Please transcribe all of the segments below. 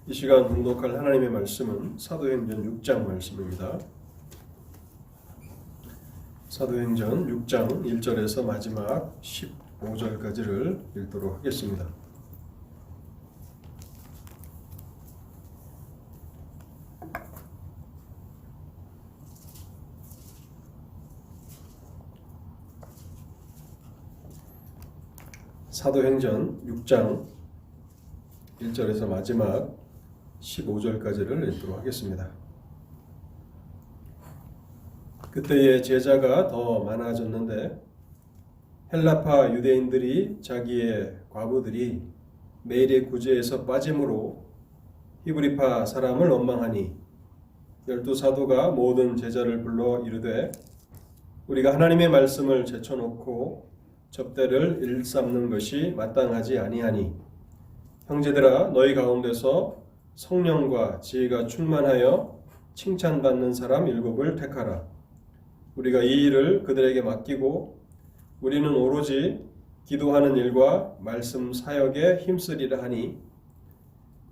이 시간 봉독할 하나님의 말씀은 사도행전 6장 말씀입니다. 사도행전 6장 1절에서 마지막 15절까지를 읽도록 하겠습니다. 사도행전 6장 1절에서 마지막 15절까지를 읽도록 하겠습니다. 그때의 제자가 더 많아졌는데 헬라파 유대인들이 자기의 과부들이 매일의 구제에서 빠짐으로 히브리파 사람을 원망하니 12사도가 모든 제자를 불러 이르되 우리가 하나님의 말씀을 제쳐놓고 접대를 일삼는 것이 마땅하지 아니하니 형제들아 너희 가운데서 성령과 지혜가 충만하여 칭찬받는 사람 7을 택하라. 우리가 이 일을 그들에게 맡기고 우리는 오로지 기도하는 일과 말씀 사역에 힘쓰리라 하니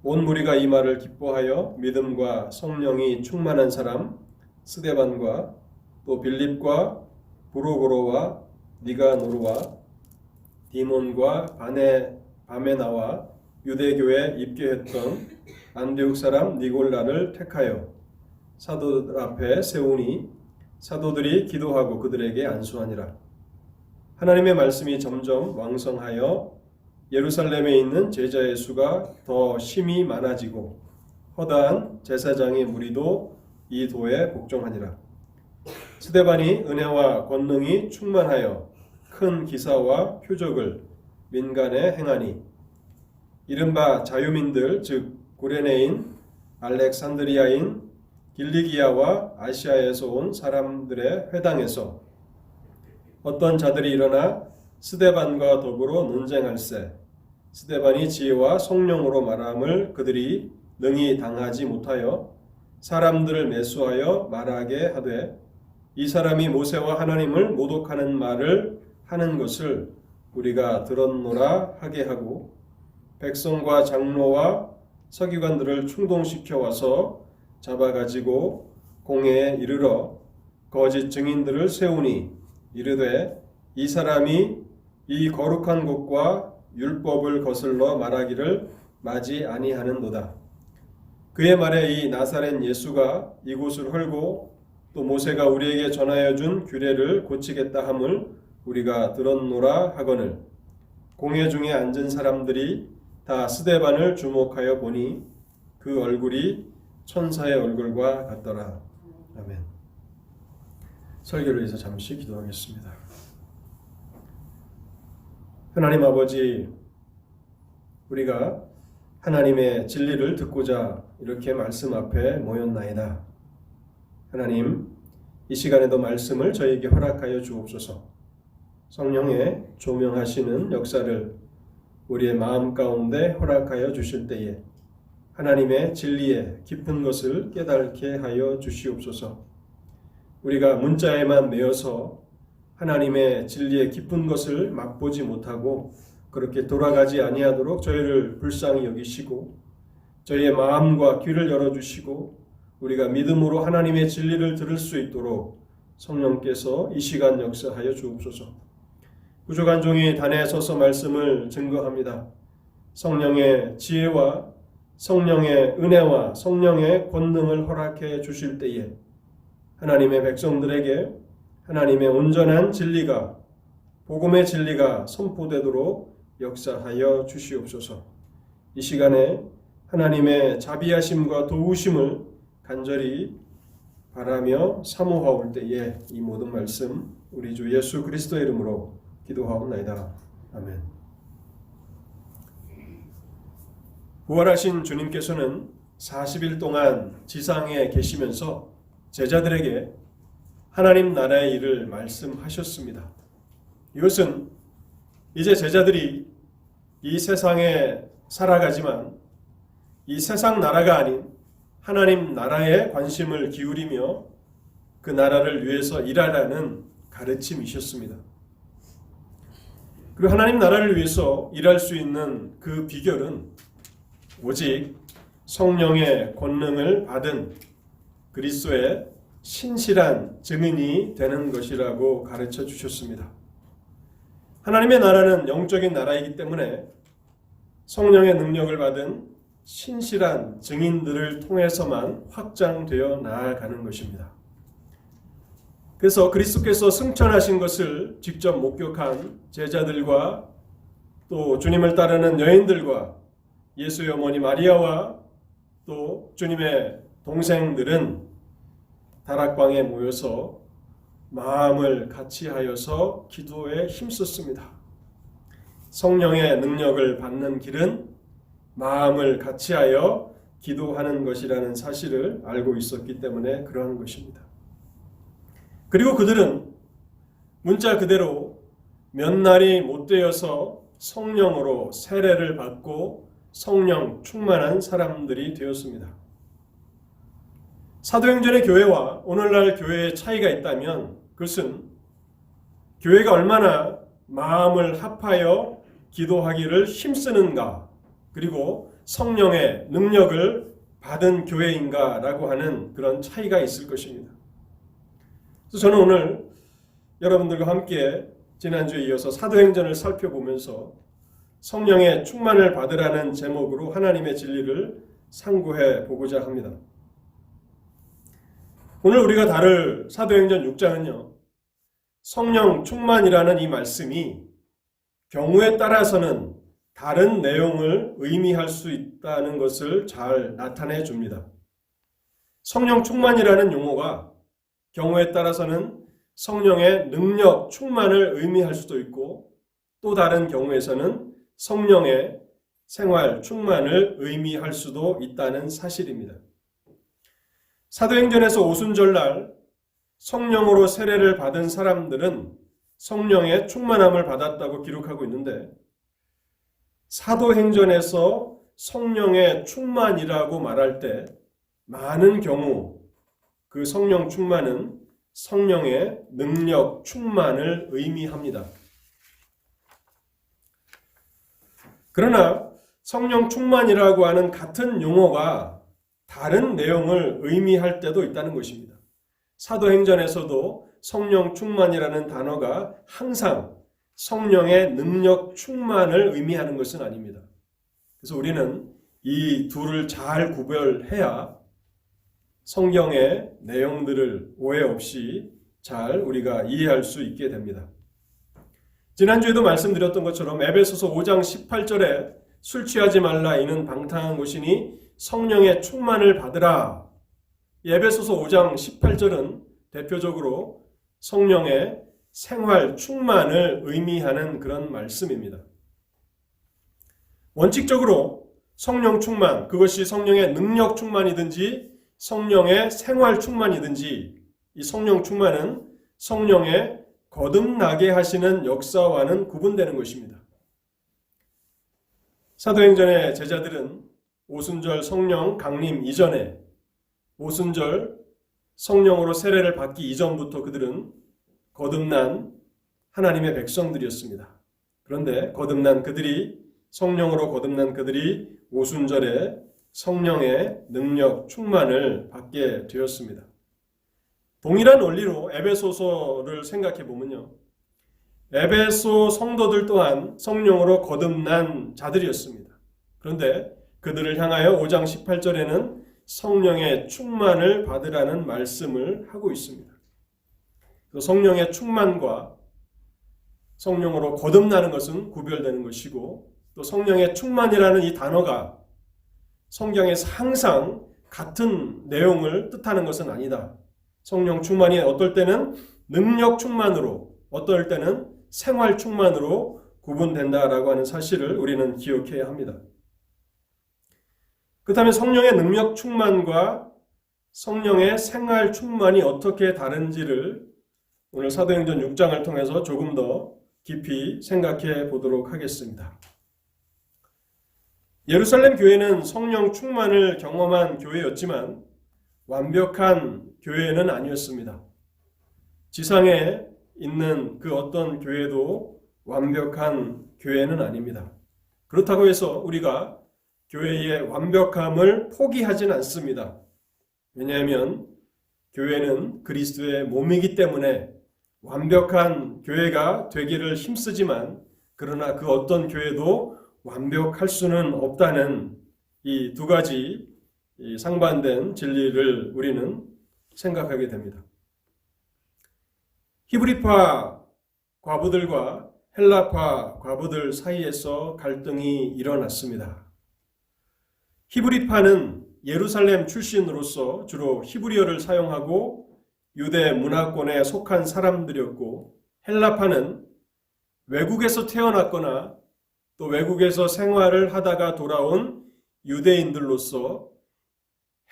온 무리가 이 말을 기뻐하여 믿음과 성령이 충만한 사람 스데반과 또 빌립과 브로고로와 니가노르와 디몬과 바메나와 유대교에 입교했던 안디옥 사람 니골라를 택하여 사도들 앞에 세우니 사도들이 기도하고 그들에게 안수하니라. 하나님의 말씀이 점점 왕성하여 예루살렘에 있는 제자의 수가 더 심히 많아지고 허다한 제사장의 무리도 이 도에 복종하니라. 스데반이 은혜와 권능이 충만하여 큰 기사와 표적을 민간에 행하니 이른바 자유민들 즉 구레네인, 알렉산드리아인, 길리기아와 아시아에서 온 사람들의 회당에서 어떤 자들이 일어나 스데반과 더불어 논쟁할세 스데반이 지혜와 성령으로 말함을 그들이 능히 당하지 못하여 사람들을 매수하여 말하게 하되 이 사람이 모세와 하나님을 모독하는 말을 하는 것을 우리가 들었노라 하게 하고 백성과 장로와 서기관들을 충동시켜 와서 잡아가지고 공회에 이르러 거짓 증인들을 세우니 이르되 이 사람이 이 거룩한 곳과 율법을 거슬러 말하기를 마지 아니하는도다. 그의 말에 이 나사렛 예수가 이곳을 헐고 또 모세가 우리에게 전하여 준 규례를 고치겠다 함을 우리가 들었노라 하거늘 공회 중에 앉은 사람들이 다 스데반을 주목하여 보니 그 얼굴이 천사의 얼굴과 같더라. 아멘. 설교를 위해서 잠시 기도하겠습니다. 하나님 아버지, 우리가 하나님의 진리를 듣고자 이렇게 말씀 앞에 모였나이다. 하나님, 이 시간에도 말씀을 저에게 허락하여 주옵소서. 성령의 조명하시는 역사를 우리의 마음 가운데 허락하여 주실 때에 하나님의 진리의 깊은 것을 깨닫게 하여 주시옵소서. 우리가 문자에만 매여서 하나님의 진리의 깊은 것을 맛보지 못하고 그렇게 돌아가지 아니하도록 저희를 불쌍히 여기시고 저희의 마음과 귀를 열어주시고 우리가 믿음으로 하나님의 진리를 들을 수 있도록 성령께서 이 시간 역사하여 주옵소서. 부족한 종이 단에 서서 말씀을 증거합니다. 성령의 지혜와 성령의 은혜와 성령의 권능을 허락해 주실 때에 하나님의 백성들에게 하나님의 온전한 진리가 복음의 진리가 선포되도록 역사하여 주시옵소서. 이 시간에 하나님의 자비하심과 도우심을 간절히 바라며 사모하올 때에 이 모든 말씀 우리 주 예수 그리스도의 이름으로 기도하옵나이다. 아멘. 부활하신 주님께서는 40일 동안 지상에 계시면서 제자들에게 하나님 나라의 일을 말씀하셨습니다. 이것은 이제 제자들이 이 세상에 살아가지만 이 세상 나라가 아닌 하나님 나라에 관심을 기울이며 그 나라를 위해서 일하라는 가르침이셨습니다. 그리고 하나님 나라를 위해서 일할 수 있는 그 비결은 오직 성령의 권능을 받은 그리스도의 신실한 증인이 되는 것이라고 가르쳐 주셨습니다. 하나님의 나라는 영적인 나라이기 때문에 성령의 능력을 받은 신실한 증인들을 통해서만 확장되어 나아가는 것입니다. 그래서 그리스도께서 승천하신 것을 직접 목격한 제자들과 또 주님을 따르는 여인들과 예수의 어머니 마리아와 또 주님의 동생들은 다락방에 모여서 마음을 같이하여서 기도에 힘썼습니다. 성령의 능력을 받는 길은 마음을 같이하여 기도하는 것이라는 사실을 알고 있었기 때문에 그러한 것입니다. 그리고 그들은 문자 그대로 몇 날이 못 되어서 성령으로 세례를 받고 성령 충만한 사람들이 되었습니다. 사도행전의 교회와 오늘날 교회의 차이가 있다면 그것은 교회가 얼마나 마음을 합하여 기도하기를 힘쓰는가, 그리고 성령의 능력을 받은 교회인가라고 하는 그런 차이가 있을 것입니다. 그래서 저는 오늘 여러분들과 함께 지난주에 이어서 사도행전을 살펴보면서 성령의 충만을 받으라는 제목으로 하나님의 진리를 상고해 보고자 합니다. 오늘 우리가 다룰 사도행전 6장은요, 성령 충만이라는 이 말씀이 경우에 따라서는 다른 내용을 의미할 수 있다는 것을 잘 나타내 줍니다. 성령 충만이라는 용어가 경우에 따라서는 성령의 능력 충만을 의미할 수도 있고, 또 다른 경우에서는 성령의 생활 충만을 의미할 수도 있다는 사실입니다. 사도행전에서 오순절날 성령으로 세례를 받은 사람들은 성령의 충만함을 받았다고 기록하고 있는데, 사도행전에서 성령의 충만이라고 말할 때 많은 경우 그 성령 충만은 성령의 능력 충만을 의미합니다. 그러나 성령 충만이라고 하는 같은 용어가 다른 내용을 의미할 때도 있다는 것입니다. 사도행전에서도 성령 충만이라는 단어가 항상 성령의 능력 충만을 의미하는 것은 아닙니다. 그래서 우리는 이 둘을 잘 구별해야 성경의 내용들을 오해 없이 잘 우리가 이해할 수 있게 됩니다. 지난주에도 말씀드렸던 것처럼 에베소서 5장 18절에 술 취하지 말라 이는 방탕한 것이니 성령의 충만을 받으라. 에베소서 5장 18절은 대표적으로 성령의 생활 충만을 의미하는 그런 말씀입니다. 원칙적으로 성령 충만, 그것이 성령의 능력 충만이든지 성령의 생활 충만이든지, 이 성령 충만은 성령의 거듭나게 하시는 역사와는 구분되는 것입니다. 사도행전의 제자들은 오순절 성령 강림 이전에, 오순절 성령으로 세례를 받기 이전부터 그들은 거듭난 하나님의 백성들이었습니다. 그런데 성령으로 거듭난 그들이 오순절에 성령의 능력 충만을 받게 되었습니다. 동일한 원리로 에베소서를 생각해 보면요, 에베소 성도들 또한 성령으로 거듭난 자들이었습니다. 그런데 그들을 향하여 5장 18절에는 성령의 충만을 받으라는 말씀을 하고 있습니다. 성령의 충만과 성령으로 거듭나는 것은 구별되는 것이고, 또 성령의 충만이라는 이 단어가 성경에서 항상 같은 내용을 뜻하는 것은 아니다. 성령 충만이 어떨 때는 능력 충만으로, 어떨 때는 생활 충만으로 구분된다라고 하는 사실을 우리는 기억해야 합니다. 그렇다면 성령의 능력 충만과 성령의 생활 충만이 어떻게 다른지를 오늘 사도행전 6장을 통해서 조금 더 깊이 생각해 보도록 하겠습니다. 예루살렘 교회는 성령 충만을 경험한 교회였지만 완벽한 교회는 아니었습니다. 지상에 있는 그 어떤 교회도 완벽한 교회는 아닙니다. 그렇다고 해서 우리가 교회의 완벽함을 포기하진 않습니다. 왜냐하면 교회는 그리스도의 몸이기 때문에 완벽한 교회가 되기를 힘쓰지만, 그러나 그 어떤 교회도 완벽할 수는 없다는 이 두 가지 상반된 진리를 우리는 생각하게 됩니다. 히브리파 과부들과 헬라파 과부들 사이에서 갈등이 일어났습니다. 히브리파는 예루살렘 출신으로서 주로 히브리어를 사용하고 유대 문화권에 속한 사람들이었고, 헬라파는 외국에서 태어났거나 또 외국에서 생활을 하다가 돌아온 유대인들로서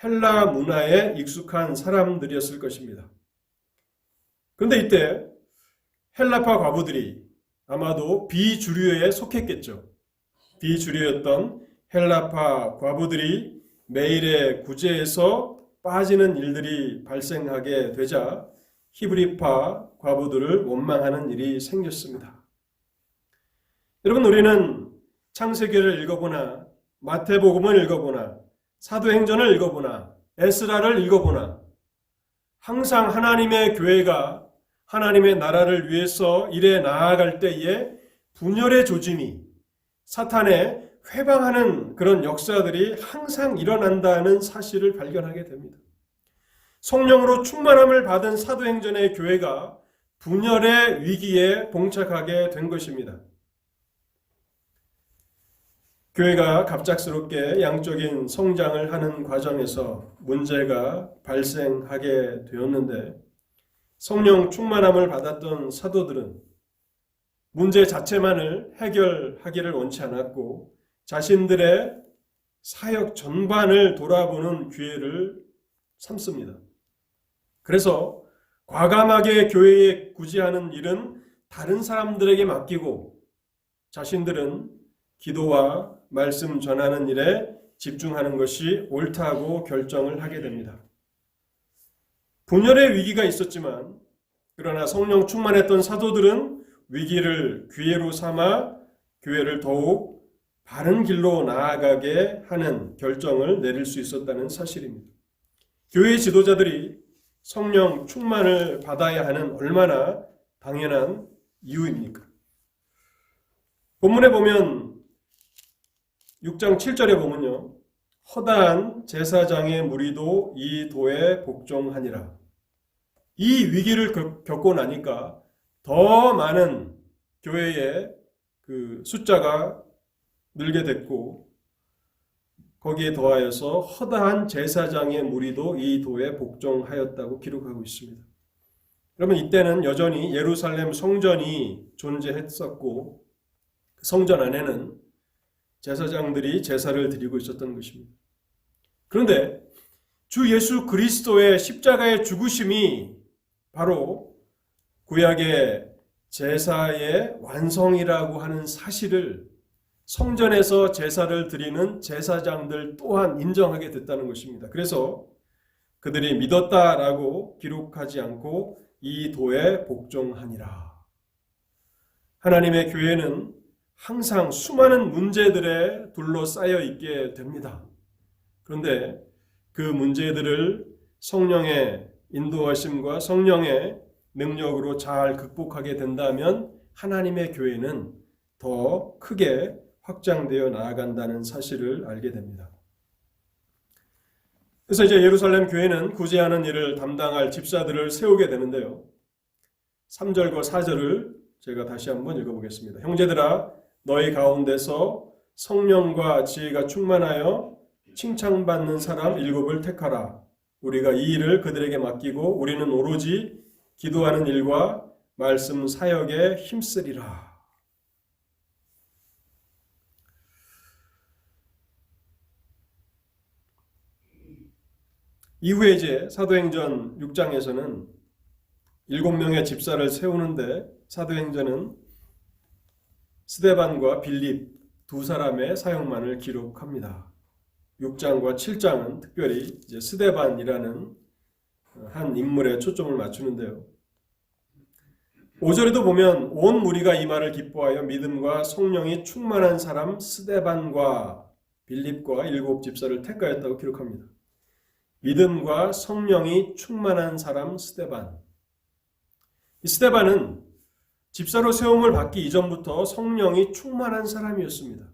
헬라 문화에 익숙한 사람들이었을 것입니다. 그런데 이때 헬라파 과부들이 아마도 비주류에 속했겠죠. 비주류였던 헬라파 과부들이 매일의 구제에서 빠지는 일들이 발생하게 되자 히브리파 과부들을 원망하는 일이 생겼습니다. 여러분, 우리는 창세기를 읽어보나 마태복음을 읽어보나 사도행전을 읽어보나 에스라를 읽어보나 항상 하나님의 교회가 하나님의 나라를 위해서 일해 나아갈 때에 분열의 조짐이, 사탄의 회방하는 그런 역사들이 항상 일어난다는 사실을 발견하게 됩니다. 성령으로 충만함을 받은 사도행전의 교회가 분열의 위기에 봉착하게 된 것입니다. 교회가 갑작스럽게 양적인 성장을 하는 과정에서 문제가 발생하게 되었는데, 성령 충만함을 받았던 사도들은 문제 자체만을 해결하기를 원치 않았고 자신들의 사역 전반을 돌아보는 기회를 삼습니다. 그래서 과감하게 교회에 구제하는 일은 다른 사람들에게 맡기고 자신들은 기도와 말씀 전하는 일에 집중하는 것이 옳다고 결정을 하게 됩니다. 분열의 위기가 있었지만, 그러나 성령 충만했던 사도들은 위기를 기회로 삼아 교회를 더욱 바른 길로 나아가게 하는 결정을 내릴 수 있었다는 사실입니다. 교회 지도자들이 성령 충만을 받아야 하는 얼마나 당연한 이유입니까? 본문에 보면 6장 7절에 보면요, 허다한 제사장의 무리도 이 도에 복종하니라. 이 위기를 겪고 나니까 더 많은 교회의 그 숫자가 늘게 됐고, 거기에 더하여서 허다한 제사장의 무리도 이 도에 복종하였다고 기록하고 있습니다. 그러면 이때는 여전히 예루살렘 성전이 존재했었고, 성전 안에는 제사장들이 제사를 드리고 있었던 것입니다. 그런데 주 예수 그리스도의 십자가의 죽으심이 바로 구약의 제사의 완성이라고 하는 사실을 성전에서 제사를 드리는 제사장들 또한 인정하게 됐다는 것입니다. 그래서 그들이 믿었다라고 기록하지 않고 이 도에 복종하니라. 하나님의 교회는 항상 수많은 문제들에 둘러싸여 있게 됩니다. 그런데 그 문제들을 성령의 인도하심과 성령의 능력으로 잘 극복하게 된다면 하나님의 교회는 더 크게 확장되어 나아간다는 사실을 알게 됩니다. 그래서 이제 예루살렘 교회는 구제하는 일을 담당할 집사들을 세우게 되는데요. 3절과 4절을 제가 다시 한번 읽어보겠습니다. 형제들아, 너희 가운데서 성령과 지혜가 충만하여 칭찬받는 사람 7을 택하라. 우리가 이 일을 그들에게 맡기고 우리는 오로지 기도하는 일과 말씀 사역에 힘쓰리라. 이후에 이제 사도행전 6장에서는 7명의 집사를 세우는데, 사도행전은 스데반과 빌립 두 사람의 사역만을 기록합니다. 6장과 7장은 특별히 이제 스데반이라는 한 인물에 초점을 맞추는데요. 5절에도 보면 온 무리가 이 말을 기뻐하여 믿음과 성령이 충만한 사람 스데반과 빌립과 7 집사를 택하였다고 기록합니다. 믿음과 성령이 충만한 사람 스데반. 이 스데반은 집사로 세움을 받기 이전부터 성령이 충만한 사람이었습니다.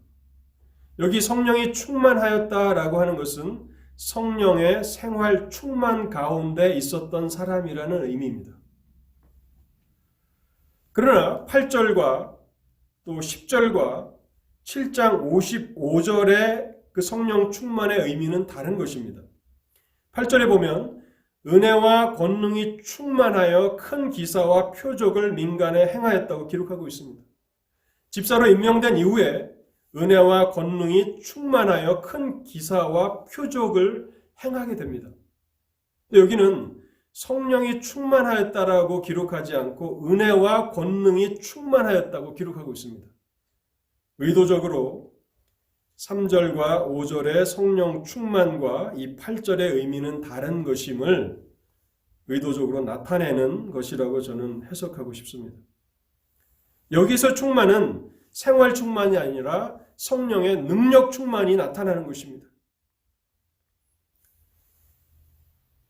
여기 성령이 충만하였다라고 하는 것은 성령의 생활 충만 가운데 있었던 사람이라는 의미입니다. 그러나 8절과 또 10절과 7장 55절의 그 성령 충만의 의미는 다른 것입니다. 8절에 보면 은혜와 권능이 충만하여 큰 기사와 표적을 민간에 행하였다고 기록하고 있습니다. 집사로 임명된 이후에 은혜와 권능이 충만하여 큰 기사와 표적을 행하게 됩니다. 여기는 성령이 충만하였다라고 기록하지 않고 은혜와 권능이 충만하였다고 기록하고 있습니다. 의도적으로 3절과 5절의 성령 충만과 이 8절의 의미는 다른 것임을 의도적으로 나타내는 것이라고 저는 해석하고 싶습니다. 여기서 충만은 생활 충만이 아니라 성령의 능력 충만이 나타나는 것입니다.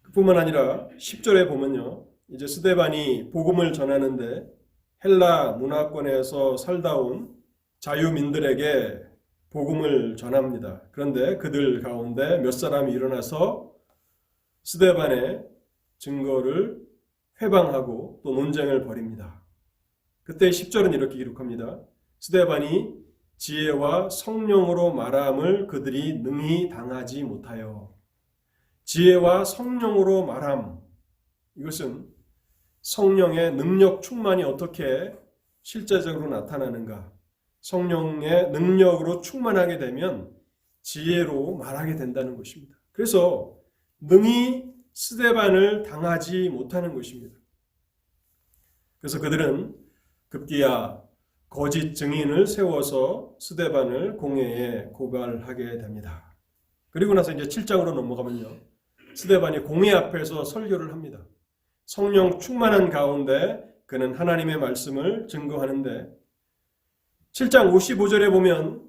그뿐만 아니라 10절에 보면요. 이제 스데반이 복음을 전하는데 헬라 문화권에서 살다 온 자유민들에게 복음을 전합니다. 그런데 그들 가운데 몇 사람이 일어나서 스데반의 증거를 회방하고 또 논쟁을 벌입니다. 그때 10절은 이렇게 기록합니다. 스데반이 지혜와 성령으로 말함을 그들이 능히 당하지 못하여. 지혜와 성령으로 말함, 이것은 성령의 능력 충만이 어떻게 실제적으로 나타나는가. 성령의 능력으로 충만하게 되면 지혜로 말하게 된다는 것입니다. 그래서 능히 스데반을 당하지 못하는 것입니다. 그래서 그들은 급기야 거짓 증인을 세워서 스데반을 공회에 고발하게 됩니다. 그리고 나서 이제 7장으로 넘어가면요. 스데반이 공회 앞에서 설교를 합니다. 성령 충만한 가운데 그는 하나님의 말씀을 증거하는데 7장 55절에 보면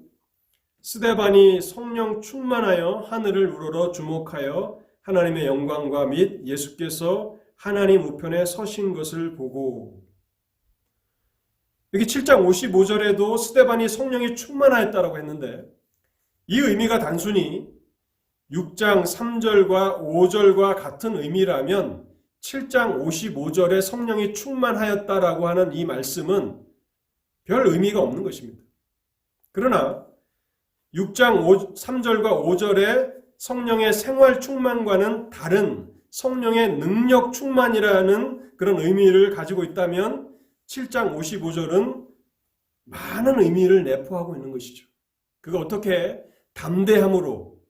스데반이 성령 충만하여 하늘을 우러러 주목하여 하나님의 영광과 및 예수께서 하나님 우편에 서신 것을 보고, 여기 7장 55절에도 스데반이 성령이 충만하였다라고 했는데 이 의미가 단순히 6장 3절과 5절과 같은 의미라면 7장 55절에 성령이 충만하였다라고 하는 이 말씀은 별 의미가 없는 것입니다. 그러나 6장 3절과 5절의 성령의 생활 충만과는 다른 성령의 능력 충만이라는 그런 의미를 가지고 있다면 7장 55절은 많은 의미를 내포하고 있는 것이죠. 그가 어떻게 담대함으로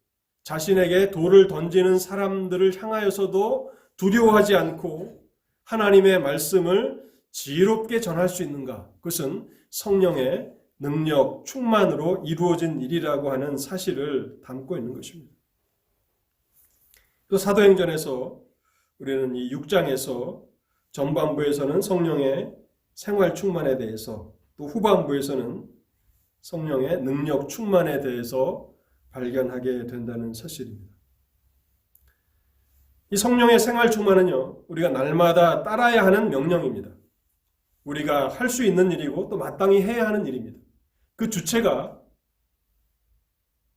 자신에게 돌을 던지는 사람들을 향하여서도 두려워하지 않고 하나님의 말씀을 지혜롭게 전할 수 있는가? 그것은 성령의 능력 충만으로 이루어진 일이라고 하는 사실을 담고 있는 것입니다. 또 사도행전에서 우리는 이 6장에서 전반부에서는 성령의 생활 충만에 대해서, 또 후반부에서는 성령의 능력 충만에 대해서 발견하게 된다는 사실입니다. 이 성령의 생활 충만은요, 우리가 날마다 따라야 하는 명령입니다. 우리가 할 수 있는 일이고 또 마땅히 해야 하는 일입니다. 그 주체가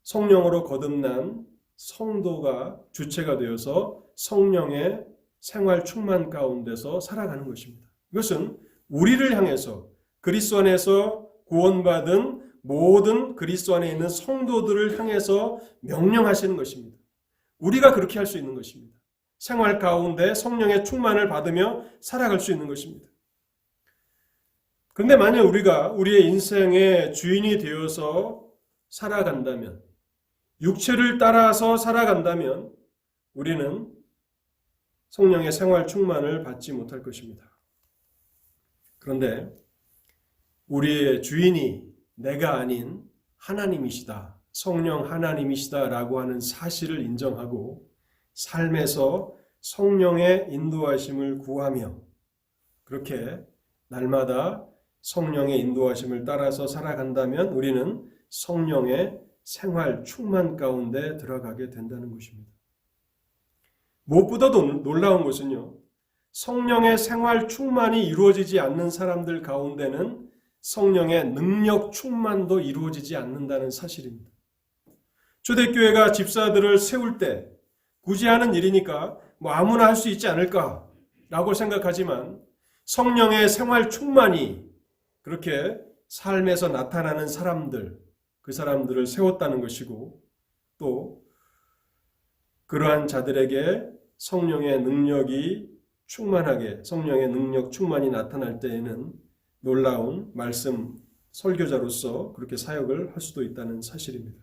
성령으로 거듭난 성도가 주체가 되어서 성령의 생활 충만 가운데서 살아가는 것입니다. 이것은 우리를 향해서 그리스도 안에서 구원받은 모든 그리스도 안에 있는 성도들을 향해서 명령하시는 것입니다. 우리가 그렇게 할 수 있는 것입니다. 생활 가운데 성령의 충만을 받으며 살아갈 수 있는 것입니다. 그런데 만약 우리가 우리의 인생의 주인이 되어서 살아간다면, 육체를 따라서 살아간다면 우리는 성령의 생활 충만을 받지 못할 것입니다. 그런데 우리의 주인이 내가 아닌 하나님이시다, 성령 하나님이시다라고 하는 사실을 인정하고 삶에서 성령의 인도하심을 구하며 그렇게 날마다 성령의 인도하심을 따라서 살아간다면 우리는 성령의 생활 충만 가운데 들어가게 된다는 것입니다. 무엇보다도 놀라운 것은요, 성령의 생활 충만이 이루어지지 않는 사람들 가운데는 성령의 능력 충만도 이루어지지 않는다는 사실입니다. 초대교회가 집사들을 세울 때 굳이 하는 일이니까 뭐 아무나 할 수 있지 않을까라고 생각하지만 성령의 생활 충만이 그렇게 삶에서 나타나는 사람들, 그 사람들을 세웠다는 것이고, 또 그러한 자들에게 성령의 능력이 충만하게, 성령의 능력 충만이 나타날 때에는 놀라운 말씀 설교자로서 그렇게 사역을 할 수도 있다는 사실입니다.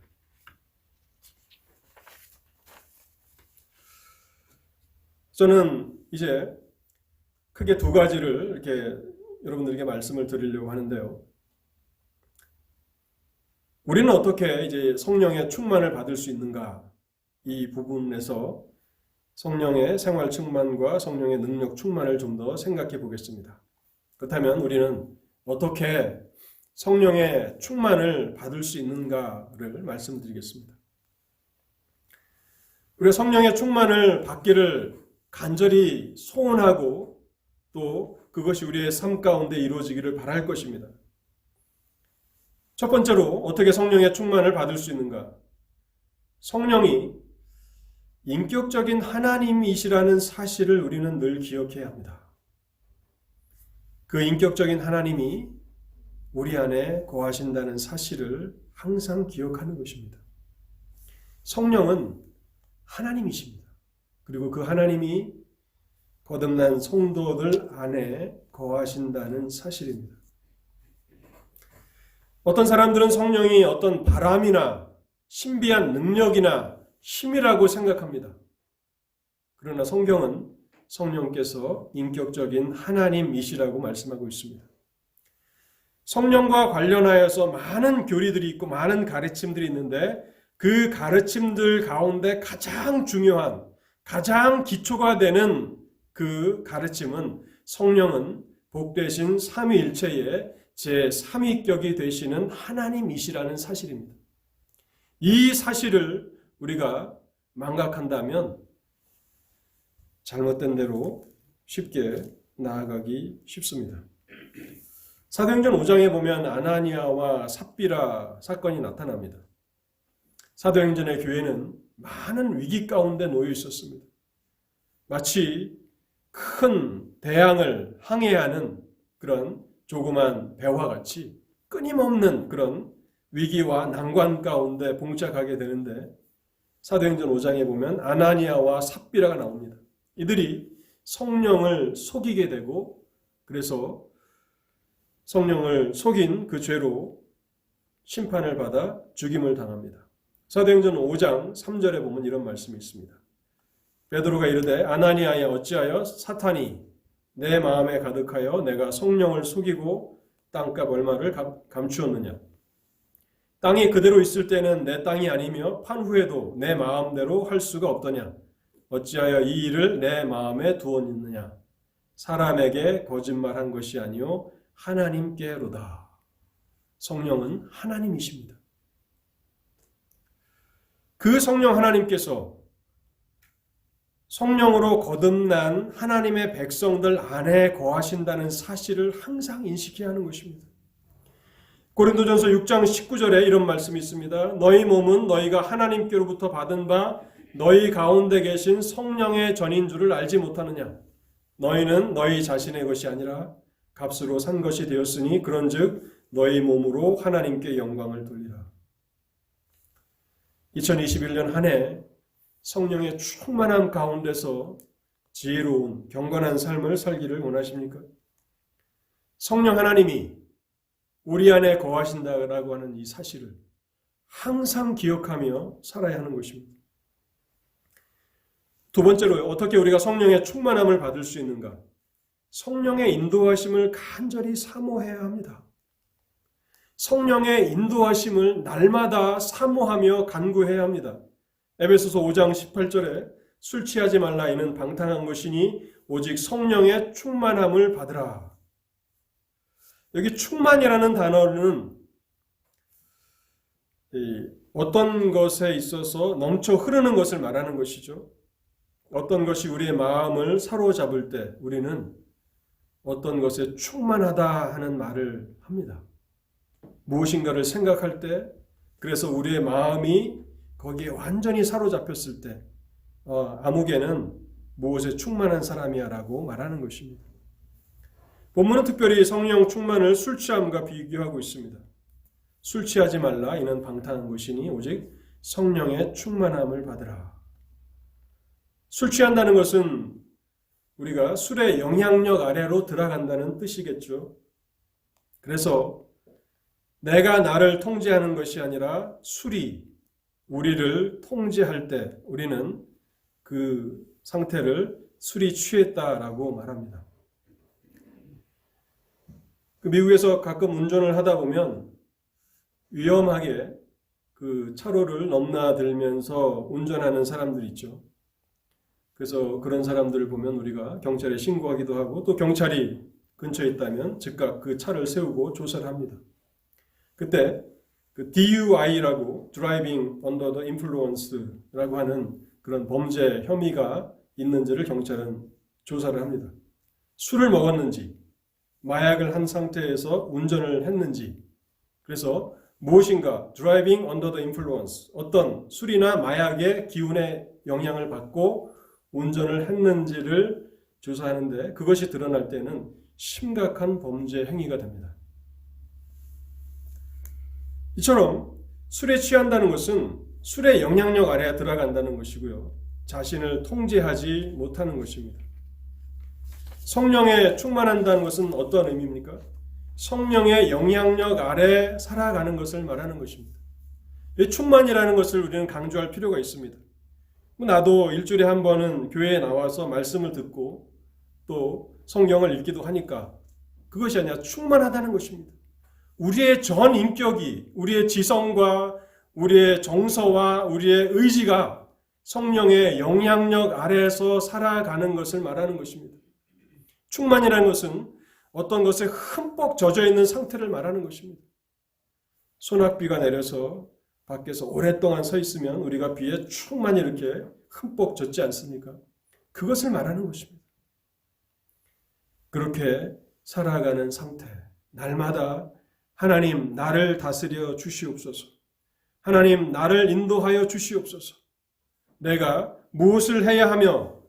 저는 이제 크게 두 가지를 이렇게 여러분들에게 말씀을 드리려고 하는데요. 우리는 어떻게 이제 성령의 충만을 받을 수 있는가? 이 부분에서 성령의 생활 충만과 성령의 능력 충만을 좀 더 생각해 보겠습니다. 그렇다면 우리는 어떻게 성령의 충만을 받을 수 있는가를 말씀드리겠습니다. 우리가 성령의 충만을 받기를 간절히 소원하고 또 그것이 우리의 삶 가운데 이루어지기를 바랄 것입니다. 첫 번째로 어떻게 성령의 충만을 받을 수 있는가? 성령이 인격적인 하나님이시라는 사실을 우리는 늘 기억해야 합니다. 그 인격적인 하나님이 우리 안에 거하신다는 사실을 항상 기억하는 것입니다. 성령은 하나님이십니다. 그리고 그 하나님이 거듭난 성도들 안에 거하신다는 사실입니다. 어떤 사람들은 성령이 어떤 바람이나 신비한 능력이나 힘이라고 생각합니다. 그러나 성경은 성령께서 인격적인 하나님이시라고 말씀하고 있습니다. 성령과 관련하여서 많은 교리들이 있고 많은 가르침들이 있는데 그 가르침들 가운데 가장 중요한, 가장 기초가 되는 그 가르침은 성령은 복되신 삼위일체의 제3위격이 되시는 하나님이시라는 사실입니다. 이 사실을 우리가 망각한다면 잘못된 대로 쉽게 나아가기 쉽습니다. 사도행전 5장에 보면 아나니아와 삽비라 사건이 나타납니다. 사도행전의 교회는 많은 위기 가운데 놓여 있었습니다. 마치 큰 대양을 항해하는 그런 조그만 배와 같이 끊임없는 그런 위기와 난관 가운데 봉착하게 되는데 사도행전 5장에 보면 아나니아와 삽비라가 나옵니다. 이들이 성령을 속이게 되고 그래서 성령을 속인 그 죄로 심판을 받아 죽임을 당합니다. 사도행전 5장 3절에 보면 이런 말씀이 있습니다. 베드로가 이르되 아나니아야 어찌하여 사탄이 내 마음에 가득하여 내가 성령을 속이고 땅값 얼마를 감추었느냐. 땅이 그대로 있을 때는 내 땅이 아니며 판 후에도 내 마음대로 할 수가 없더냐. 어찌하여 이 일을 내 마음에 두었느냐. 사람에게 거짓말한 것이 아니요 하나님께로다. 성령은 하나님이십니다. 그 성령 하나님께서 성령으로 거듭난 하나님의 백성들 안에 거하신다는 사실을 항상 인식해야 하는 것입니다. 고린도전서 6장 19절에 이런 말씀이 있습니다. 너희 몸은 너희가 하나님께로부터 받은 바 너희 가운데 계신 성령의 전인 줄을 알지 못하느냐. 너희는 너희 자신의 것이 아니라 값으로 산 것이 되었으니 그런즉 너희 몸으로 하나님께 영광을 돌리라. 2021년 한 해 성령의 충만함 가운데서 지혜로운 경건한 삶을 살기를 원하십니까? 성령 하나님이 우리 안에 거하신다라고 하는 이 사실을 항상 기억하며 살아야 하는 것입니다. 두 번째로 어떻게 우리가 성령의 충만함을 받을 수 있는가? 성령의 인도하심을 간절히 사모해야 합니다. 성령의 인도하심을 날마다 사모하며 간구해야 합니다. 에베소서 5장 18절에 술 취하지 말라 이는 방탕한 것이니 오직 성령의 충만함을 받으라. 여기 충만이라는 단어는 어떤 것에 있어서 넘쳐 흐르는 것을 말하는 것이죠. 어떤 것이 우리의 마음을 사로잡을 때 우리는 어떤 것에 충만하다 하는 말을 합니다. 무엇인가를 생각할 때, 그래서 우리의 마음이 거기에 완전히 사로잡혔을 때 아무개는 무엇에 충만한 사람이야 라고 말하는 것입니다. 본문은 특별히 성령 충만을 술 취함과 비교하고 있습니다. 술 취하지 말라, 이는 방탕한 것이니 오직 성령의 충만함을 받으라. 술 취한다는 것은 우리가 술의 영향력 아래로 들어간다는 뜻이겠죠. 그래서 내가 나를 통제하는 것이 아니라 술이 우리를 통제할 때 우리는 그 상태를 술이 취했다라고 말합니다. 미국에서 가끔 운전을 하다 보면 위험하게 그 차로를 넘나들면서 운전하는 사람들이 있죠. 그래서 그런 사람들을 보면 우리가 경찰에 신고하기도 하고, 또 경찰이 근처에 있다면 즉각 그 차를 세우고 조사를 합니다. 그때 그 DUI라고 Driving Under the Influence라고 하는 그런 범죄 혐의가 있는지를 경찰은 조사를 합니다. 술을 먹었는지, 마약을 한 상태에서 운전을 했는지, 그래서 무엇인가 Driving Under the Influence, 어떤 술이나 마약의 기운에 영향을 받고 운전을 했는지를 조사하는데 그것이 드러날 때는 심각한 범죄 행위가 됩니다. 이처럼 술에 취한다는 것은 술의 영향력 아래에 들어간다는 것이고요. 자신을 통제하지 못하는 것입니다. 성령에 충만한다는 것은 어떤 의미입니까? 성령의 영향력 아래 살아가는 것을 말하는 것입니다. 이 충만이라는 것을 우리는 강조할 필요가 있습니다. 나도 일주일에 한 번은 교회에 나와서 말씀을 듣고 또 성경을 읽기도 하니까 그것이 아니라 충만하다는 것입니다. 우리의 전 인격이, 우리의 지성과 우리의 정서와 우리의 의지가 성령의 영향력 아래에서 살아가는 것을 말하는 것입니다. 충만이라는 것은 어떤 것에 흠뻑 젖어 있는 상태를 말하는 것입니다. 소낙비가 내려서 밖에서 오랫동안 서 있으면 우리가 비에 충만히 이렇게 흠뻑 젖지 않습니까? 그것을 말하는 것입니다. 그렇게 살아가는 상태, 날마다 하나님 나를 다스려 주시옵소서, 하나님 나를 인도하여 주시옵소서, 내가 무엇을 해야 하며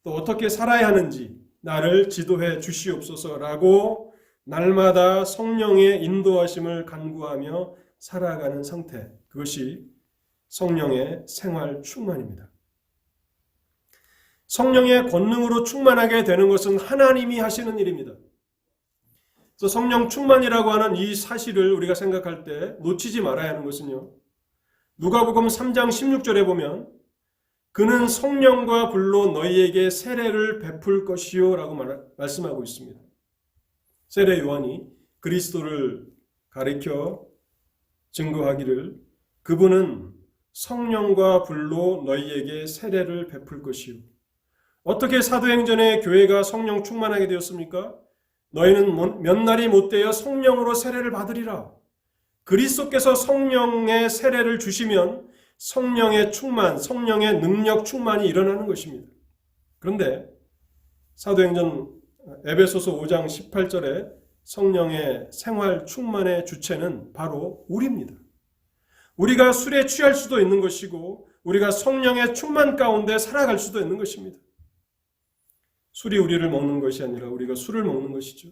또 어떻게 살아야 하는지 나를 지도해 주시옵소서라고 날마다 성령의 인도하심을 간구하며 살아가는 상태, 그것이 성령의 생활 충만입니다. 성령의 권능으로 충만하게 되는 것은 하나님이 하시는 일입니다. 그래서 성령 충만이라고 하는 이 사실을 우리가 생각할 때 놓치지 말아야 하는 것은요, 누가복음 3장 16절에 보면 그는 성령과 불로 너희에게 세례를 베풀 것이요 라고 말씀하고 있습니다. 세례 요한이 그리스도를 가리켜 증거하기를 그분은 성령과 불로 너희에게 세례를 베풀 것이요. 어떻게 사도행전에 교회가 성령 충만하게 되었습니까? 너희는 몇 날이 못되어 성령으로 세례를 받으리라. 그리스도께서 성령의 세례를 주시면 성령의 충만, 성령의 능력 충만이 일어나는 것입니다. 그런데 사도행전 에베소서 5장 18절에 성령의 생활 충만의 주체는 바로 우리입니다. 우리가 술에 취할 수도 있는 것이고 우리가 성령의 충만 가운데 살아갈 수도 있는 것입니다. 술이 우리를 먹는 것이 아니라 우리가 술을 먹는 것이죠.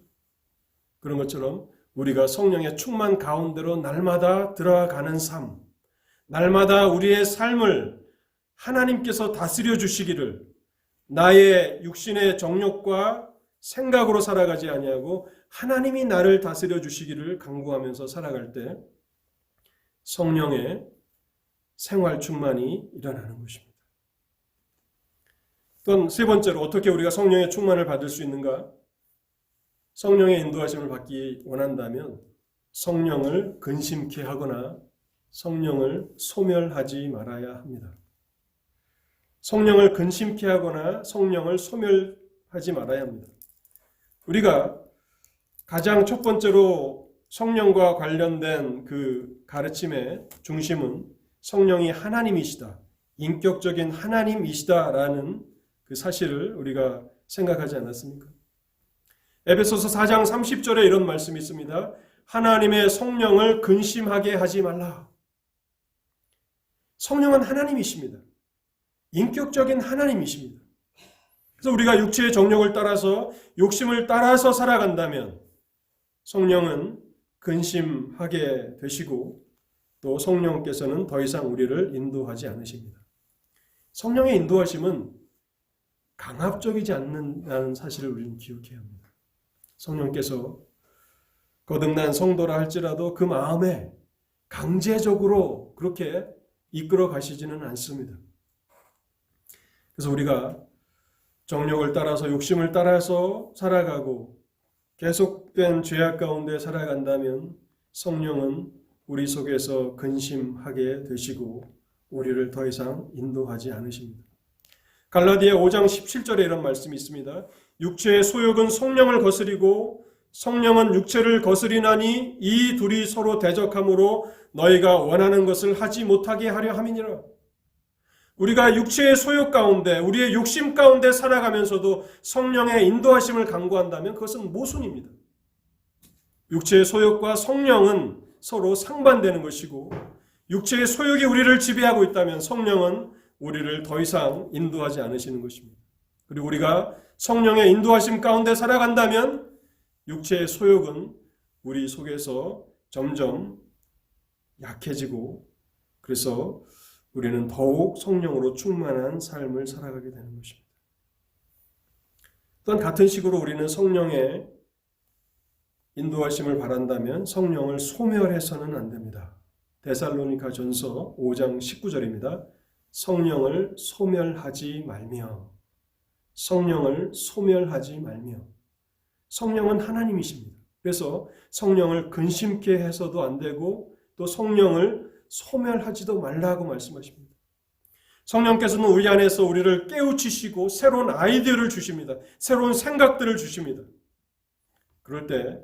그런 것처럼 우리가 성령의 충만 가운데로 날마다 들어가는 삶, 날마다 우리의 삶을 하나님께서 다스려 주시기를, 나의 육신의 정욕과 생각으로 살아가지 아니하고 하나님이 나를 다스려 주시기를 간구하면서 살아갈 때 성령의 생활 충만이 일어나는 것입니다. 또 세 번째로 어떻게 우리가 성령의 충만을 받을 수 있는가? 성령의 인도하심을 받기 원한다면 성령을 근심케 하거나 성령을 소멸하지 말아야 합니다. 성령을 근심케 하거나 성령을 소멸하지 말아야 합니다. 우리가 가장 첫 번째로 성령과 관련된 그 가르침의 중심은 성령이 하나님이시다, 인격적인 하나님이시다라는 그 사실을 우리가 생각하지 않았습니까? 에베소서 4장 30절에 이런 말씀이 있습니다. 하나님의 성령을 근심하게 하지 말라. 성령은 하나님이십니다. 인격적인 하나님이십니다. 그래서 우리가 육체의 정욕을 따라서, 욕심을 따라서 살아간다면 성령은 근심하게 되시고 또 성령께서는 더 이상 우리를 인도하지 않으십니다. 성령의 인도하심은 강압적이지 않는다는 사실을 우리는 기억해야 합니다. 성령께서 거듭난 성도라 할지라도 그 마음에 강제적으로 그렇게 이끌어 가시지는 않습니다. 그래서 우리가 정욕을 따라서, 욕심을 따라서 살아가고 계속된 죄악 가운데 살아간다면 성령은 우리 속에서 근심하게 되시고 우리를 더 이상 인도하지 않으십니다. 갈라디아 5장 17절에 이런 말씀이 있습니다. 육체의 소욕은 성령을 거스리고 성령은 육체를 거스리나니 이 둘이 서로 대적함으로 너희가 원하는 것을 하지 못하게 하려 함이니라. 우리가 육체의 소욕 가운데, 우리의 욕심 가운데 살아가면서도 성령의 인도하심을 간구한다면 그것은 모순입니다. 육체의 소욕과 성령은 서로 상반되는 것이고, 육체의 소욕이 우리를 지배하고 있다면 성령은 우리를 더 이상 인도하지 않으시는 것입니다. 그리고 우리가 성령의 인도하심 가운데 살아간다면 육체의 소욕은 우리 속에서 점점 약해지고, 그래서 우리는 더욱 성령으로 충만한 삶을 살아가게 되는 것입니다. 또한 같은 식으로 우리는 성령의 인도하심을 바란다면 성령을 소멸해서는 안 됩니다. 데살로니가 전서 5장 19절입니다. 성령을 소멸하지 말며, 성령을 소멸하지 말며. 성령은 하나님이십니다. 그래서 성령을 근심케 해서도 안 되고 또 성령을 소멸하지도 말라고 말씀하십니다. 성령께서는 우리 안에서 우리를 깨우치시고 새로운 아이디어를 주십니다. 새로운 생각들을 주십니다. 그럴 때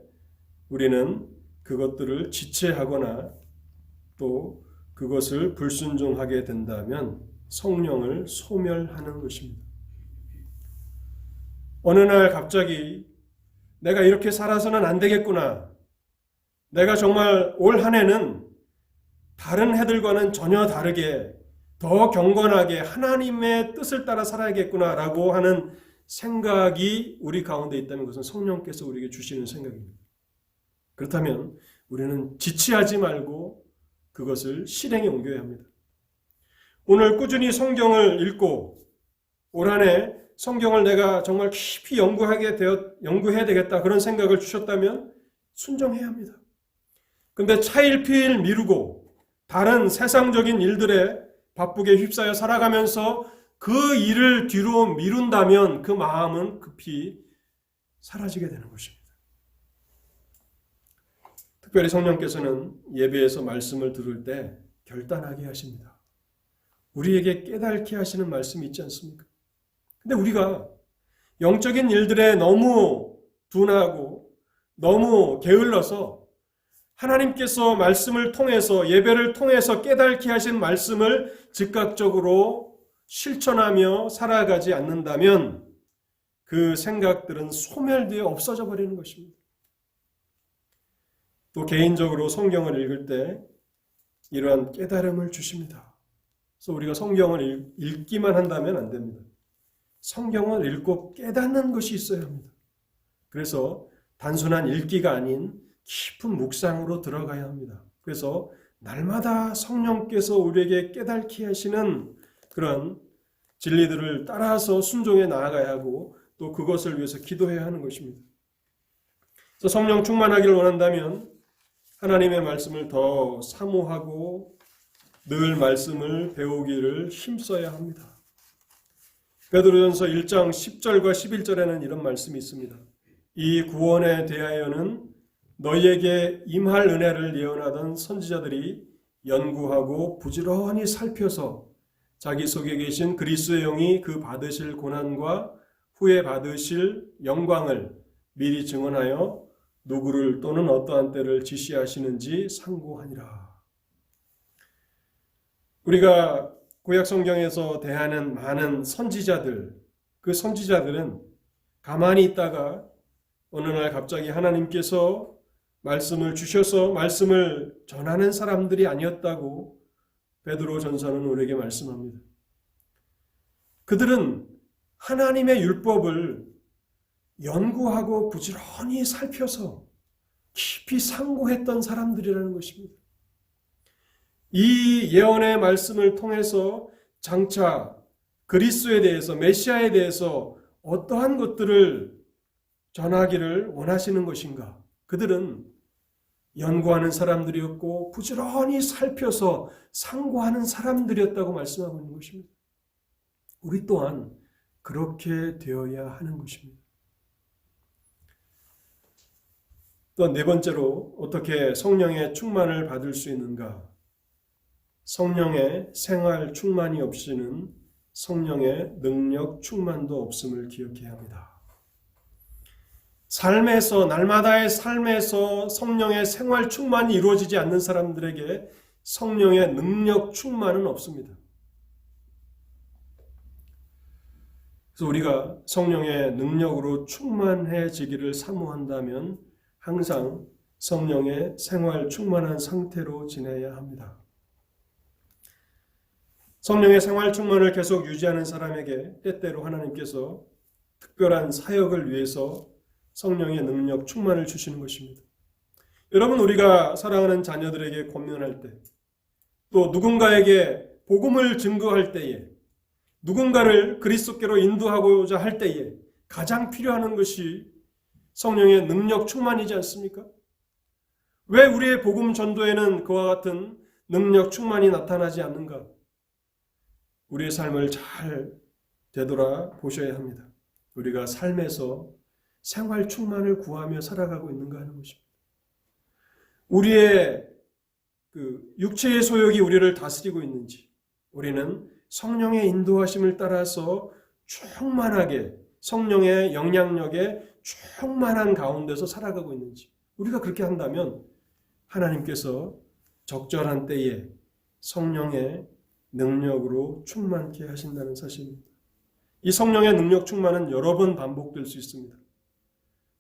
우리는 그것들을 지체하거나 또 그것을 불순종하게 된다면 성령을 소멸하는 것입니다. 어느 날 갑자기 내가 이렇게 살아서는 안 되겠구나. 내가 정말 올 한 해는 다른 해들과는 전혀 다르게 더 경건하게 하나님의 뜻을 따라 살아야겠구나라고 하는 생각이 우리 가운데 있다면 그것은 성령께서 우리에게 주시는 생각입니다. 그렇다면 우리는 지체하지 말고 그것을 실행에 옮겨야 합니다. 오늘 꾸준히 성경을 읽고 올 한 해 성경을 내가 정말 깊이 연구해야 되겠다 그런 생각을 주셨다면 순종해야 합니다. 그런데 차일피일 미루고 다른 세상적인 일들에 바쁘게 휩싸여 살아가면서 그 일을 뒤로 미룬다면 그 마음은 급히 사라지게 되는 것입니다. 특별히 성령께서는 예배에서 말씀을 들을 때 결단하게 하십니다. 우리에게 깨닫게 하시는 말씀이 있지 않습니까? 근데 우리가 영적인 일들에 너무 둔하고 너무 게을러서 하나님께서 말씀을 통해서 예배를 통해서 깨닫게 하신 말씀을 즉각적으로 실천하며 살아가지 않는다면 그 생각들은 소멸되어 없어져 버리는 것입니다. 또 개인적으로 성경을 읽을 때 이러한 깨달음을 주십니다. 그래서 우리가 성경을 읽기만 한다면 안 됩니다. 성경을 읽고 깨닫는 것이 있어야 합니다. 그래서 단순한 읽기가 아닌 깊은 묵상으로 들어가야 합니다. 그래서 날마다 성령께서 우리에게 깨닫게 하시는 그런 진리들을 따라서 순종해 나아가야 하고 또 그것을 위해서 기도해야 하는 것입니다. 그래서 성령 충만하기를 원한다면 하나님의 말씀을 더 사모하고 늘 말씀을 배우기를 힘써야 합니다. 베드로전서 1장 10절과 11절에는 이런 말씀이 있습니다. 이 구원에 대하여는 너희에게 임할 은혜를 예언하던 선지자들이 연구하고 부지런히 살펴서 자기 속에 계신 그리스도의 영이 그 받으실 고난과 후에 받으실 영광을 미리 증언하여 누구를 또는 어떠한 때를 지시하시는지 상고하니라. 우리가 구약 성경에서 대하는 많은 선지자들, 그 선지자들은 가만히 있다가 어느 날 갑자기 하나님께서 말씀을 주셔서 말씀을 전하는 사람들이 아니었다고 베드로 전서는 우리에게 말씀합니다. 그들은 하나님의 율법을 연구하고 부지런히 살펴서 깊이 상고했던 사람들이라는 것입니다. 이 예언의 말씀을 통해서 장차 그리스도에 대해서, 메시아에 대해서 어떠한 것들을 전하기를 원하시는 것인가? 그들은 연구하는 사람들이었고 부지런히 살펴서 상고하는 사람들이었다고 말씀하고 있는 것입니다. 우리 또한 그렇게 되어야 하는 것입니다. 또 네 번째로 어떻게 성령의 충만을 받을 수 있는가? 성령의 생활 충만이 없이는 성령의 능력 충만도 없음을 기억해야 합니다. 삶에서, 날마다의 삶에서 성령의 생활 충만이 이루어지지 않는 사람들에게 성령의 능력 충만은 없습니다. 그래서 우리가 성령의 능력으로 충만해지기를 사모한다면 항상 성령의 생활 충만한 상태로 지내야 합니다. 성령의 생활 충만을 계속 유지하는 사람에게 때때로 하나님께서 특별한 사역을 위해서 성령의 능력 충만을 주시는 것입니다. 여러분, 우리가 사랑하는 자녀들에게 권면할 때, 또 누군가에게 복음을 증거할 때에, 누군가를 그리스도께로 인도하고자 할 때에 가장 필요한 것이 성령의 능력 충만이지 않습니까? 왜 우리의 복음 전도에는 그와 같은 능력 충만이 나타나지 않는가? 우리의 삶을 잘 되돌아 보셔야 합니다. 우리가 삶에서 생활 충만을 구하며 살아가고 있는가 하는 것입니다. 우리의 육체의 소욕이 우리를 다스리고 있는지, 우리는 성령의 인도하심을 따라서 충만하게 성령의 영향력에 충만한 가운데서 살아가고 있는지, 우리가 그렇게 한다면 하나님께서 적절한 때에 성령의 능력으로 충만케 하신다는 사실입니다. 이 성령의 능력 충만은 여러 번 반복될 수 있습니다.